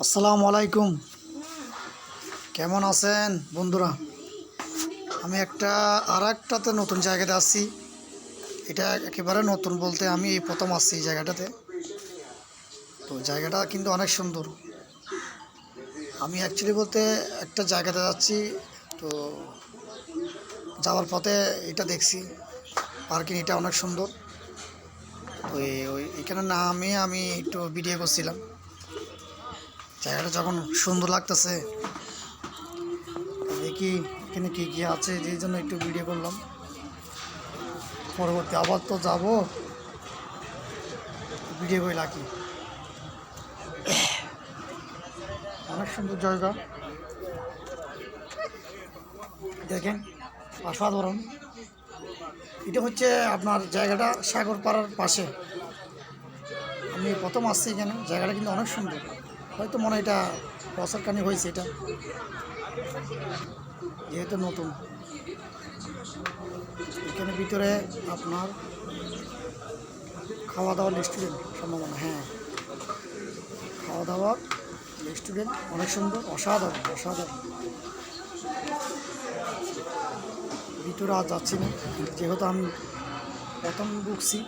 আসসালামু আলাইকুম। কেমন আছেন বন্ধুরা? আমি আরেকটাতে নতুন জায়গাতে আসছি। এটা একেবারে নতুন বলতে আমি এই প্রথম আসছি এই জায়গাটাতে। তো জায়গাটা কিন্তু অনেক সুন্দর। আমি অ্যাকচুয়ালি বলতে একটা জায়গাতে যাচ্ছি। তো যাওয়ার পথে এটা দেখছি, পার্কিং এটা অনেক সুন্দর। তো এখানে নামে আমি একটু ভিডিও করছিলাম। জায়গাটা যখন সুন্দর লাগতেছে, দেখি এখানে কী কী আছে, এই জন্য একটু ভিডিও করলাম। পরবর্তী আবার তো যাব, ভিডিও করে রাখি। অনেক সুন্দর জায়গা, দেখেন, অসাধারণ। এটা হচ্ছে আপনার জায়গাটা সাগর পাড়ার পাশে। আমি প্রথম আসছি এখানে, জায়গাটা কিন্তু অনেক সুন্দর। হয়তো মনে হয় এটা বছরখানি হয়েছে এটা, যেহেতু নতুন। এখানে ভিতরে আপনার খাওয়া দাওয়ার রেস্টুরেন্ট সম্ভাবনা, হ্যাঁ, খাওয়া দাওয়ার রেস্টুরেন্ট অনেক সুন্দর, অসাধারণ অসাধারণ। ভিতরে আজ যাচ্ছি না, যেহেতু আমি প্রথম ঢুকছি।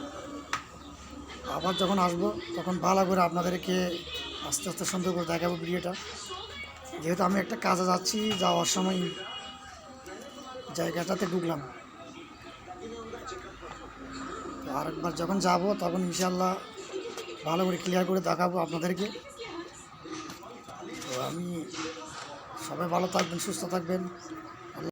আবার যখন আসবো তখন ভালো করে আপনাদেরকে আস্তে আস্তে সুন্দর করে দেখাবো ভিডিওটা। যেহেতু আমি একটা কাজে যাচ্ছি, যাওয়ার সময় জায়গাটাতে ঢুকলাম। তো আরেকবার যখন যাব তখন ইনশাল্লাহ ভালো করে ক্লিয়ার করে দেখাবো আপনাদেরকে। তো আমি সবাই ভালো থাকবেন, সুস্থ থাকবেন।